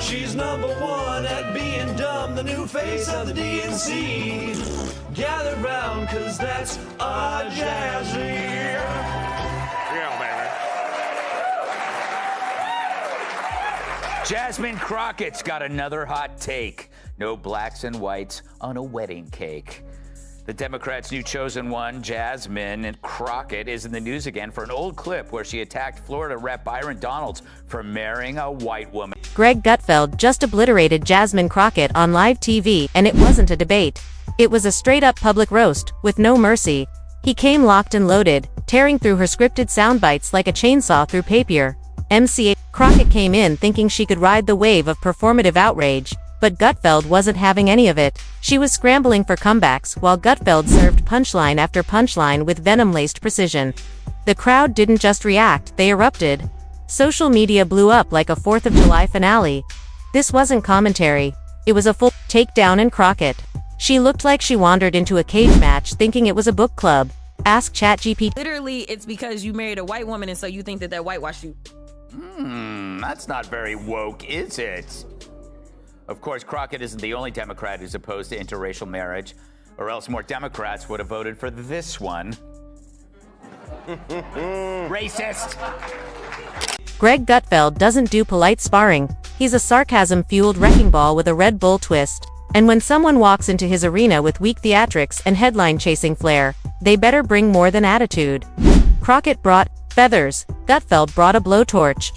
She's #1 at being dumb, the new face of the DNC. Gather round, cause that's our Jazzy. Yeah, baby. Jasmine Crockett's got another hot take. No blacks and whites on a wedding cake. The Democrats' new chosen one, Jasmine Crockett, is in the news again for an old clip where she attacked Florida Rep Byron Donalds for marrying a white woman. Greg Gutfeld just obliterated Jasmine Crockett on live TV, and it wasn't a debate. It was a straight-up public roast, with no mercy. He came locked and loaded, tearing through her scripted soundbites like a chainsaw through papier. MCA Crockett came in thinking she could ride the wave of performative outrage, but Gutfeld wasn't having any of it. She was scrambling for comebacks while Gutfeld served punchline after punchline with venom-laced precision. The crowd didn't just react, they erupted. Social media blew up like a 4th of July finale. This wasn't commentary. It was a full takedown in Crockett. She looked like she wandered into a cage match thinking it was a book club. Ask ChatGPT. Literally, it's because you married a white woman and so you think that whitewashed you. That's not very woke, is it? Of course, Crockett isn't the only Democrat who's opposed to interracial marriage, or else more Democrats would have voted for this one. Racist! Greg Gutfeld doesn't do polite sparring. He's a sarcasm-fueled wrecking ball with a Red Bull twist. And when someone walks into his arena with weak theatrics and headline-chasing flair, they better bring more than attitude. Crockett brought feathers. Gutfeld brought a blowtorch.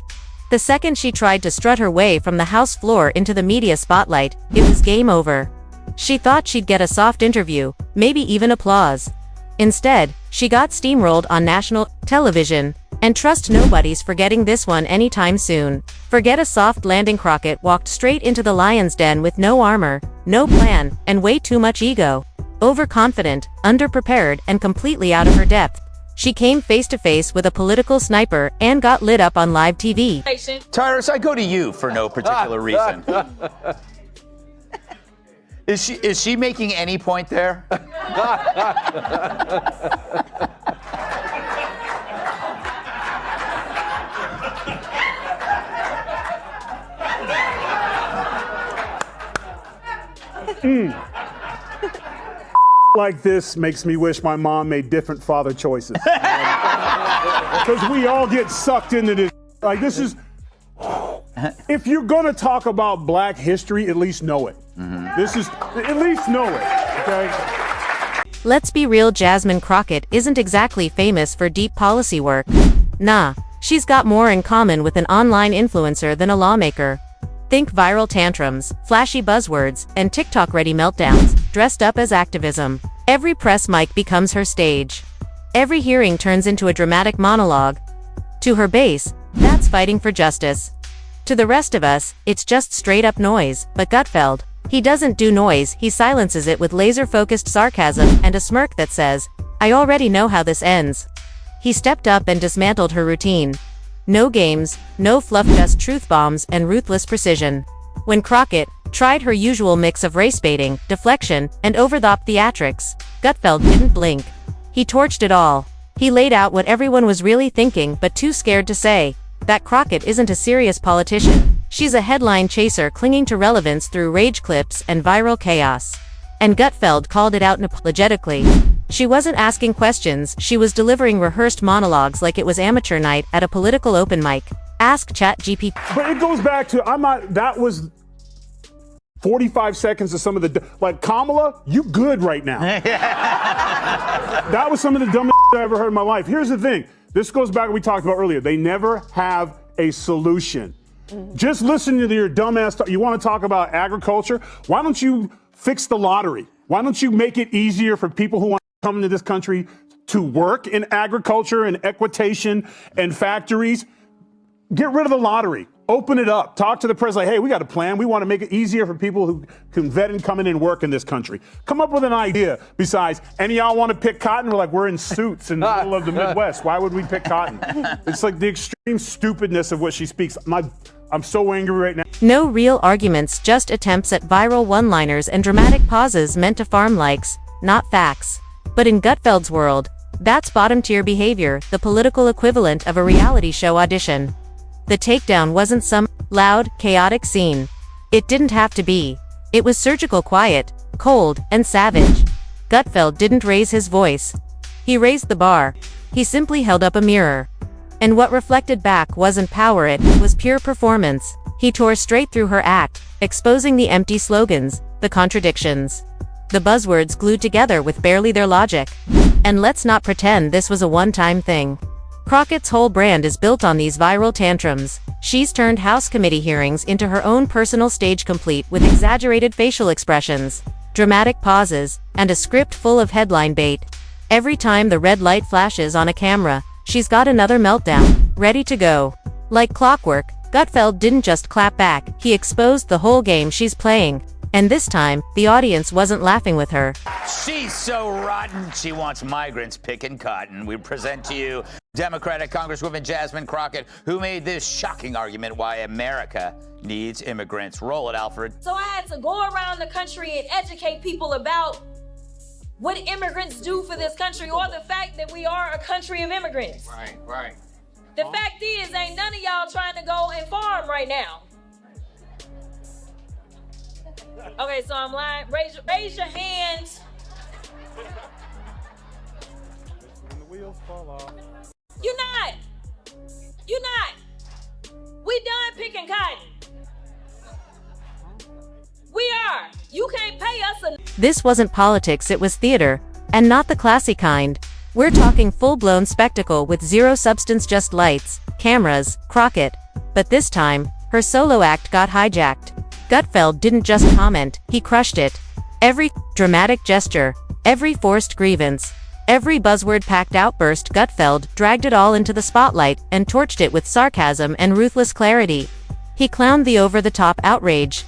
The second she tried to strut her way from the House floor into the media spotlight, it was game over. She thought she'd get a soft interview, maybe even applause. Instead, she got steamrolled on national television. And trust nobody's forgetting this one anytime soon. Forget a soft landing. Crockett walked straight into the lion's den with no armor, no plan, and way too much ego. Overconfident, underprepared, and completely out of her depth. She came face to face with a political sniper and got lit up on live TV. Tyrus, I go to you for no particular reason. Is she making any point there? Like this makes me wish my mom made different father choices. Because we all get sucked into this. Like, this is, if you're gonna talk about black history, at least know it. This is, at least know it, okay? Let's be real, Jasmine Crockett isn't exactly famous for deep policy work. Nah, she's got more in common with an online influencer than a lawmaker. Think viral tantrums, flashy buzzwords, and TikTok-ready meltdowns, dressed up as activism. Every press mic becomes her stage. Every hearing turns into a dramatic monologue. To her base, that's fighting for justice. To the rest of us, it's just straight-up noise. But Gutfeld, he doesn't do noise, he silences it with laser-focused sarcasm and a smirk that says, "I already know how this ends." He stepped up and dismantled her routine. No games, no fluff, just truth bombs and ruthless precision. When Crockett tried her usual mix of race-baiting, deflection, and over-the-top theatrics, Gutfeld didn't blink. He torched it all. He laid out what everyone was really thinking but too scared to say. That Crockett isn't a serious politician. She's a headline chaser clinging to relevance through rage clips and viral chaos. And Gutfeld called it out unapologetically. She wasn't asking questions, she was delivering rehearsed monologues like it was amateur night at a political open mic. Ask ChatGPT. But it goes back to, that was 45 seconds of some of the, like, Kamala, you good right now. That was some of the dumbest I ever heard in my life. Here's the thing. This goes back to what we talked about earlier. They never have a solution. Just listen to your dumbass talk. You want to talk about agriculture? Why don't you fix the lottery? Why don't you make it easier for people who want to come into this country to work in agriculture and equitation and factories? Get rid of the lottery. Open it up. Talk to the president. Like, hey, we got a plan. We want to make it easier for people who can vet and come in and work in this country. Come up with an idea. Besides, any of y'all want to pick cotton? We're like, we're in suits in the middle of the Midwest. Why would we pick cotton? It's like the extreme stupidness of what she speaks. I'm so angry right now. No real arguments, just attempts at viral one-liners and dramatic pauses meant to farm likes, not facts. But in Gutfeld's world, that's bottom-tier behavior, the political equivalent of a reality show audition. The takedown wasn't some loud, chaotic scene. It didn't have to be. It was surgical quiet, cold, and savage. Gutfeld didn't raise his voice. He raised the bar. He simply held up a mirror. And what reflected back wasn't power, it was pure performance. He tore straight through her act, exposing the empty slogans, the contradictions, the buzzwords glued together with barely their logic. And let's not pretend this was a one-time thing. Crockett's whole brand is built on these viral tantrums. She's turned House committee hearings into her own personal stage, complete with exaggerated facial expressions, dramatic pauses, and a script full of headline bait. Every time the red light flashes on a camera, she's got another meltdown, ready to go. Like clockwork, Gutfeld didn't just clap back, he exposed the whole game she's playing. And this time, the audience wasn't laughing with her. She's so rotten, she wants migrants picking cotton. We present to you Democratic Congresswoman Jasmine Crockett, who made this shocking argument why America needs immigrants. Roll it, Alfred. So I had to go around the country and educate people about what immigrants do for this country, or the fact that we are a country of immigrants. Right. The fact is, ain't none of y'all trying to go and farm right now. Okay, so I'm lying. Raise your hands. When the wheels fall off. You're not. We done picking cotton. We are. You can't pay us This wasn't politics, it was theater. And not the classy kind. We're talking full-blown spectacle with zero substance, just lights, cameras, Crockett. But this time, her solo act got hijacked. Gutfeld didn't just comment, he crushed it. Every dramatic gesture, every forced grievance, every buzzword-packed outburst, Gutfeld dragged it all into the spotlight and torched it with sarcasm and ruthless clarity. He clowned the over-the-top outrage.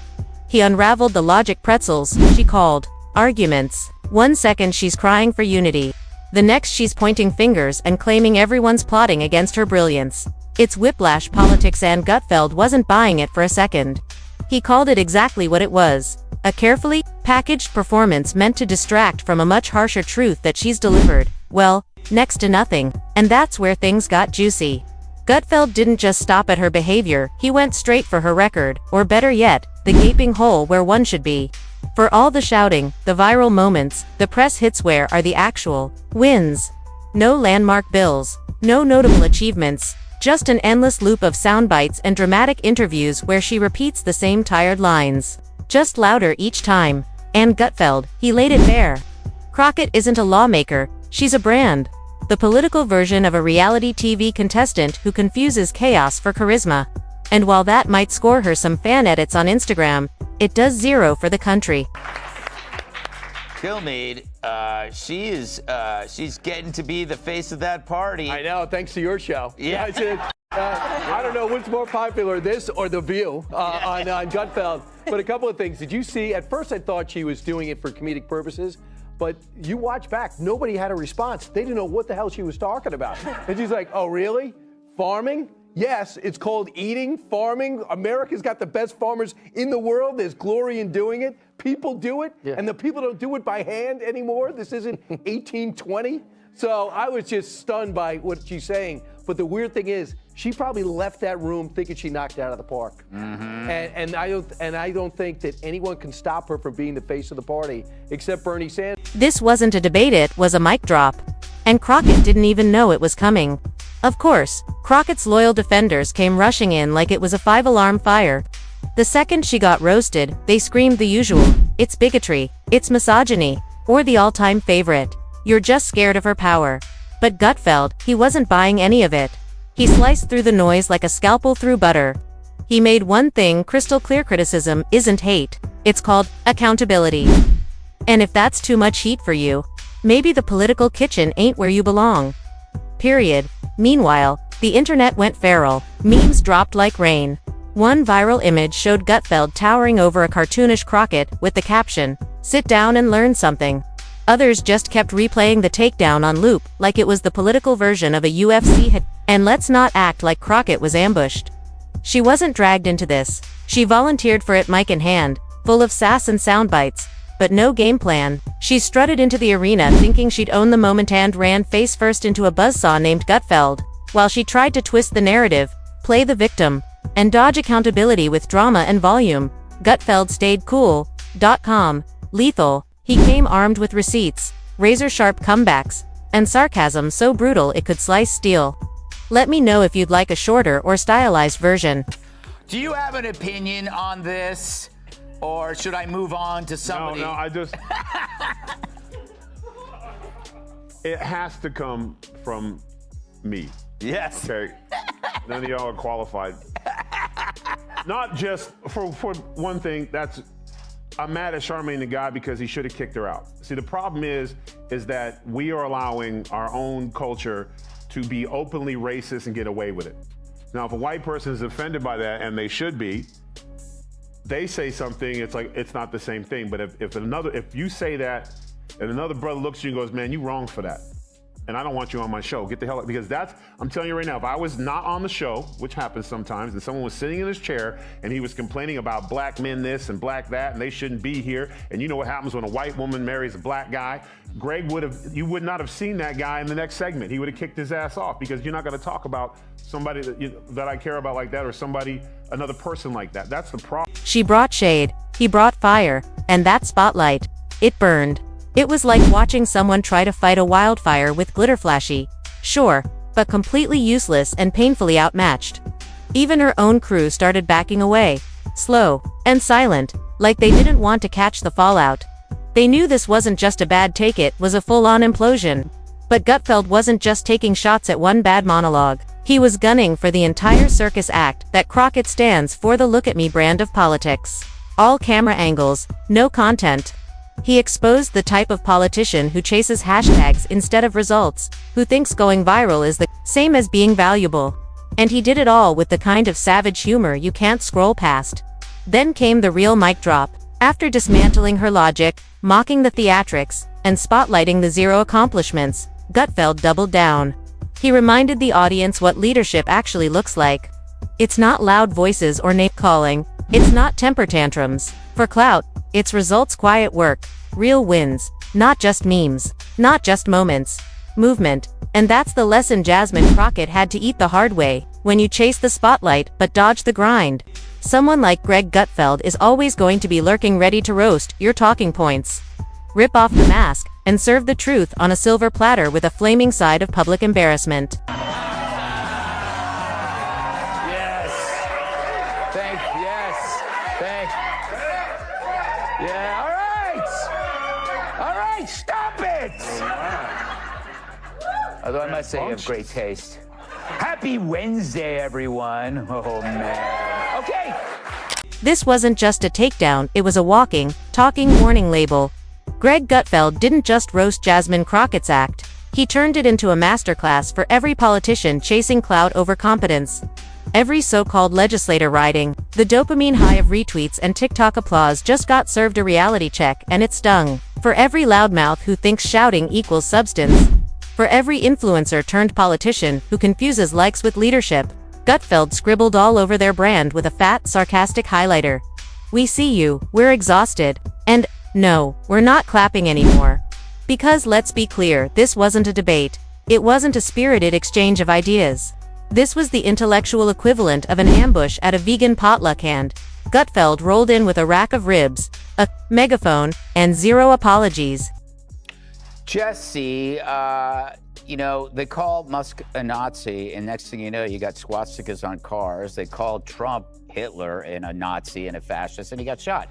He unraveled the logic pretzels she called arguments. 1 second she's crying for unity. The next she's pointing fingers and claiming everyone's plotting against her brilliance. It's whiplash politics, and Gutfeld wasn't buying it for a second. He called it exactly what it was. A carefully packaged performance meant to distract from a much harsher truth that she's delivered, well, next to nothing. And that's where things got juicy. Gutfeld didn't just stop at her behavior, he went straight for her record, or better yet, the gaping hole where one should be. For all the shouting, the viral moments, the press hits, where are the actual wins? No landmark bills, no notable achievements, just an endless loop of sound bites and dramatic interviews where she repeats the same tired lines, just louder each time. And Gutfeld, he laid it bare. Crockett isn't a lawmaker, she's a brand. The political version of a reality TV contestant who confuses chaos for charisma. And while that might score her some fan edits on Instagram, it does zero for the country. Kilmeade, she's getting to be the face of that party. I know, thanks to your show. Yeah. I don't know what's more popular, this or The View on Gutfeld. But a couple of things. Did you see, at first I thought she was doing it for comedic purposes, but you watch back, nobody had a response. They didn't know what the hell she was talking about. And she's like, oh, really? Farming? Yes, it's called eating, farming. America's got the best farmers in the world. There's glory in doing it. People do it, and the people don't do it by hand anymore. This isn't 1820. So I was just stunned by what she's saying. But the weird thing is, she probably left that room thinking she knocked it out of the park. And I don't think that anyone can stop her from being the face of the party, except Bernie Sanders. This wasn't a debate, it was a mic drop. And Crockett didn't even know it was coming. Of course, Crockett's loyal defenders came rushing in like it was a 5-alarm fire. The second she got roasted, they screamed the usual. It's bigotry, it's misogyny, or the all-time favorite, you're just scared of her power. But Gutfeld, he wasn't buying any of it. He sliced through the noise like a scalpel through butter. He made one thing crystal clear: criticism isn't hate, it's called accountability. And if that's too much heat for you, maybe the political kitchen ain't where you belong. Period. Meanwhile, the internet went feral. Memes dropped like rain. One viral image showed Gutfeld towering over a cartoonish Crockett with the caption, "Sit down and learn something." Others just kept replaying the takedown on loop like it was the political version of a UFC hit. And let's not act like Crockett was ambushed. She wasn't dragged into this. She volunteered for it, mic in hand, full of sass and sound bites, but no game plan. She strutted into the arena thinking she'd own the moment and ran face first into a buzzsaw named Gutfeld, while she tried to twist the narrative, play the victim, and dodge accountability with drama and volume. Gutfeld stayed cool. .com. Lethal. He came armed with receipts, razor-sharp comebacks, and sarcasm so brutal it could slice steel. Let me know if you'd like a shorter or stylized version. Do you have an opinion on this? Or should I move on to somebody? No, I just... It has to come from me. Yes. Okay? None of y'all are qualified. Not just, for one thing, I'm mad at Charmaine the guy because he should have kicked her out. See, the problem is that we are allowing our own culture to be openly racist and get away with it. Now, if a white person is offended by that, and they should be, they say something, it's like, it's not the same thing. But if you say that, and another brother looks at you and goes, man, you wrong for that. And I don't want you on my show. Get the hell out, because I'm telling you right now, if I was not on the show, which happens sometimes, and someone was sitting in his chair and he was complaining about black men this and black that, and they shouldn't be here, and you know what happens when a white woman marries a black guy, you would not have seen that guy in the next segment. He would have kicked his ass off, because you're not gonna talk about somebody that I care about like that, or another person like that. That's the problem. She brought shade, he brought fire, and that spotlight, it burned. It was like watching someone try to fight a wildfire with glitter flashy. Sure, but completely useless and painfully outmatched. Even her own crew started backing away, slow and silent, like they didn't want to catch the fallout. They knew this wasn't just a bad take, it was a full-on implosion. But Gutfeld wasn't just taking shots at one bad monologue. He was gunning for the entire circus act that Crockett stands for, the look at me brand of politics. All camera angles, no content. He exposed the type of politician who chases hashtags instead of results, who thinks going viral is the same as being valuable. And he did it all with the kind of savage humor you can't scroll past. Then came the real mic drop. After dismantling her logic, mocking the theatrics, and spotlighting the zero accomplishments, Gutfeld doubled down. He reminded the audience what leadership actually looks like. It's not loud voices or name-calling. It's not temper tantrums for clout. It's results, quiet work, real wins, not just memes, not just moments, movement. And that's the lesson Jasmine Crockett had to eat the hard way. When you chase the spotlight but dodge the grind, someone like Greg Gutfeld is always going to be lurking, ready to roast your talking points. Rip off the mask and serve the truth on a silver platter with a flaming side of public embarrassment. Yeah, all right, stop it! Although I must say you have great taste. Happy Wednesday, everyone. Oh, man. Okay. This wasn't just a takedown, it was a walking, talking warning label. Greg Gutfeld didn't just roast Jasmine Crockett's act. He turned it into a masterclass for every politician chasing clout over competence. Every so-called legislator riding the dopamine high of retweets and TikTok applause just got served a reality check, and it stung. For every loudmouth who thinks shouting equals substance. For every influencer turned politician who confuses likes with leadership, Gutfeld scribbled all over their brand with a fat, sarcastic highlighter. We see you, we're exhausted. And, no, we're not clapping anymore. Because let's be clear, this wasn't a debate. It wasn't a spirited exchange of ideas. This was the intellectual equivalent of an ambush at a vegan potluck, and Gutfeld rolled in with a rack of ribs, a megaphone, and zero apologies. Jesse, they called Musk a Nazi, and next thing you know, you got swastikas on cars. They called Trump Hitler and a Nazi and a fascist, and he got shot.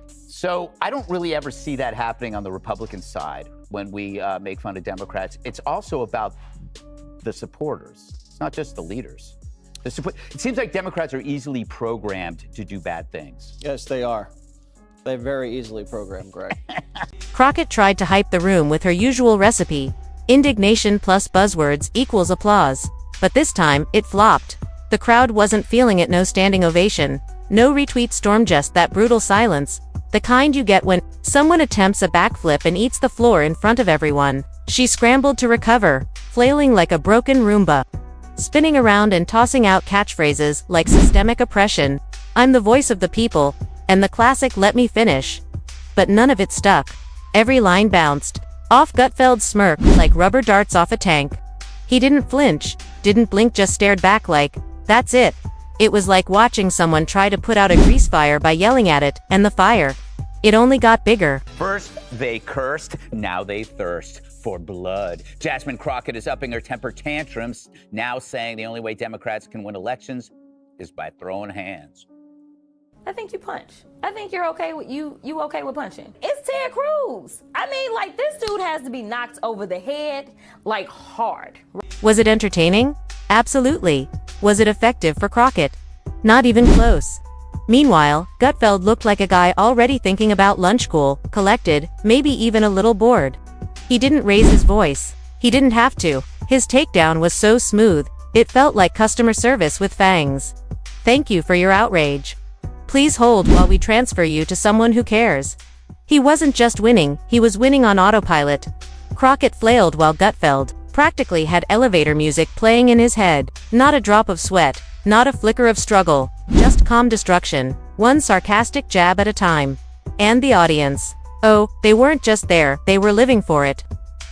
So I don't really ever see that happening on the Republican side when we make fun of Democrats. It's also about the supporters. It's not just the leaders. It seems like Democrats are easily programmed to do bad things. Yes, they are. They're very easily programmed, Greg. Crockett tried to hype the room with her usual recipe. Indignation plus buzzwords equals applause. But this time, it flopped. The crowd wasn't feeling it. No standing ovation. No retweet storm, just that brutal silence. The kind you get when someone attempts a backflip and eats the floor in front of everyone. She scrambled to recover, flailing like a broken Roomba, spinning around and tossing out catchphrases like systemic oppression, I'm the voice of the people, and the classic let me finish. But none of it stuck. Every line bounced off Gutfeld's smirk like rubber darts off a tank. He didn't flinch, didn't blink, just stared back like, that's it. It was like watching someone try to put out a grease fire by yelling at it, and the fire. It only got bigger. First they cursed, now they thirst for blood. Jasmine Crockett is upping her temper tantrums, now saying the only way Democrats can win elections is by throwing hands. I think you punch. I think you're okay with you okay with punching. It's Ted Cruz. I mean, like, this dude has to be knocked over the head, like, hard. Was it entertaining? Absolutely. Was it effective for Crockett? Not even close. Meanwhile, Gutfeld looked like a guy already thinking about lunch, cool, collected, maybe even a little bored. He didn't raise his voice. He didn't have to. His takedown was so smooth, it felt like customer service with fangs. Thank you for your outrage. Please hold while we transfer you to someone who cares. He wasn't just winning, he was winning on autopilot. Crockett flailed while Gutfeld practically had elevator music playing in his head. Not a drop of sweat, not a flicker of struggle, just calm destruction, one sarcastic jab at a time. And the audience. Oh, they weren't just there, they were living for it.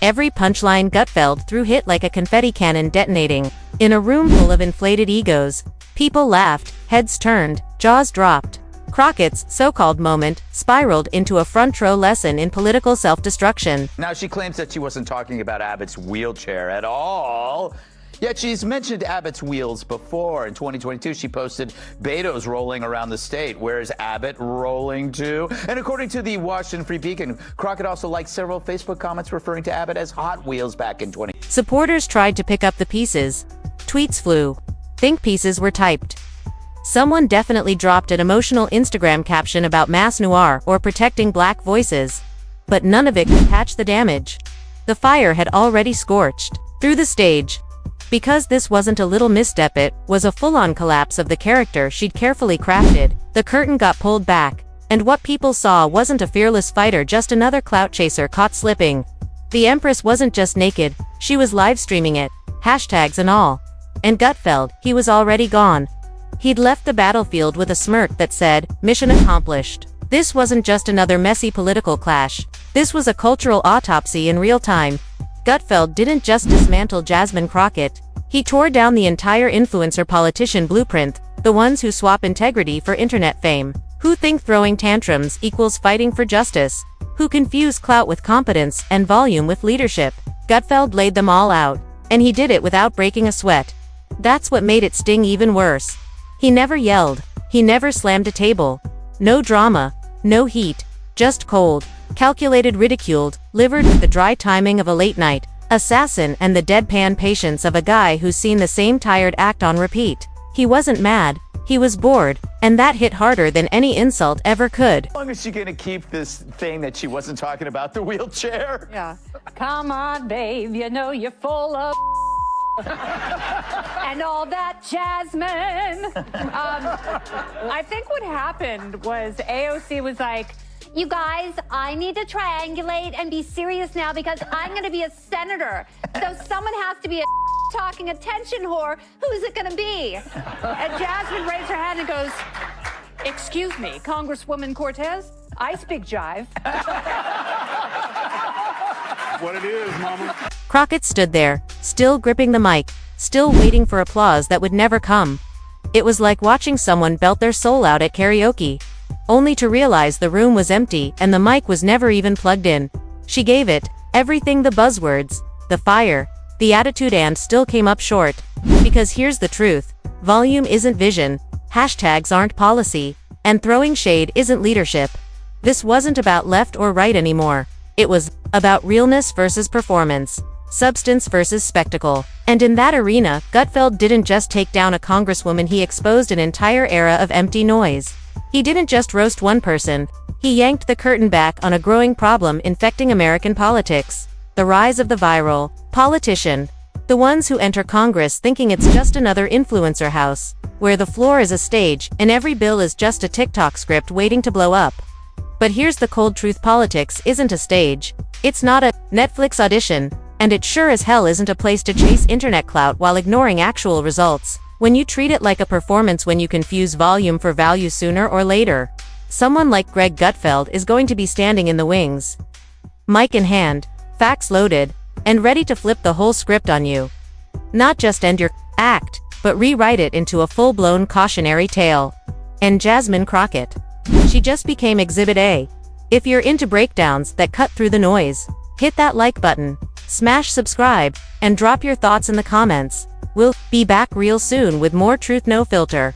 Every punchline Gutfeld threw hit like a confetti cannon detonating. In a room full of inflated egos, people laughed, heads turned, jaws dropped. Crockett's so-called moment spiraled into a front-row lesson in political self-destruction. Now she claims that she wasn't talking about Abbott's wheelchair at all. Yet she's mentioned Abbott's wheels before. In 2022, she posted Beto's rolling around the state. Where's Abbott rolling to? And according to the Washington Free Beacon, Crockett also liked several Facebook comments referring to Abbott as Hot Wheels back in 20. Supporters tried to pick up the pieces. Tweets flew. Think pieces were typed. Someone definitely dropped an emotional Instagram caption about mass noir or protecting black voices. But none of it could patch the damage. The fire had already scorched through the stage. Because this wasn't a little misstep, it was a full-on collapse of the character she'd carefully crafted. The curtain got pulled back, and what people saw wasn't a fearless fighter, just another clout chaser caught slipping. The Empress wasn't just naked, she was live streaming it, hashtags and all. And Gutfeld, he was already gone. He'd left the battlefield with a smirk that said, "Mission accomplished." This wasn't just another messy political clash. This was a cultural autopsy in real time. Gutfeld didn't just dismantle Jasmine Crockett. He tore down the entire influencer politician blueprint, the ones who swap integrity for internet fame, who think throwing tantrums equals fighting for justice, who confuse clout with competence and volume with leadership. Gutfeld laid them all out, and he did it without breaking a sweat. That's what made it sting even worse. He never yelled. He never slammed a table. No drama. No heat. Just cold, calculated ridiculed, livered with the dry timing of a late night assassin and the deadpan patience of a guy who's seen the same tired act on repeat. He wasn't mad. He was bored, and that hit harder than any insult ever could. How long is she gonna keep this thing that she wasn't talking about, the wheelchair? Yeah. Come on, babe, you know you're full of and all that, Jasmine. I think what happened was AOC was like, you guys, I need to triangulate and be serious now because I'm going to be a senator. So someone has to be a talking attention whore. Who's it going to be? And Jasmine raised her hand and goes, excuse me, Congresswoman Cortez, I speak jive. What it is, mama. Crockett stood there, still gripping the mic, still waiting for applause that would never come. It was like watching someone belt their soul out at karaoke, only to realize the room was empty and the mic was never even plugged in. She gave it everything, the buzzwords, the fire, the attitude, and still came up short. Because here's the truth. Volume isn't vision, hashtags aren't policy, and throwing shade isn't leadership. This wasn't about left or right anymore. It was about realness versus performance, substance versus spectacle. And in that arena, Gutfeld didn't just take down a congresswoman, he exposed an entire era of empty noise. He didn't just roast one person, he yanked the curtain back on a growing problem infecting American politics. The rise of the viral politician. The ones who enter Congress thinking it's just another influencer house, where the floor is a stage and every bill is just a TikTok script waiting to blow up. But here's the cold truth: politics isn't a stage. It's not a Netflix audition, and it sure as hell isn't a place to chase internet clout while ignoring actual results. When you treat it like a performance, when you confuse volume for value, sooner or later, someone like Greg Gutfeld is going to be standing in the wings, mic in hand, facts loaded, and ready to flip the whole script on you. Not just end your act, but rewrite it into a full-blown cautionary tale. And Jasmine Crockett. She just became Exhibit A. If you're into breakdowns that cut through the noise, hit that like button, smash subscribe, and drop your thoughts in the comments. We'll be back real soon with more Truth No Filter.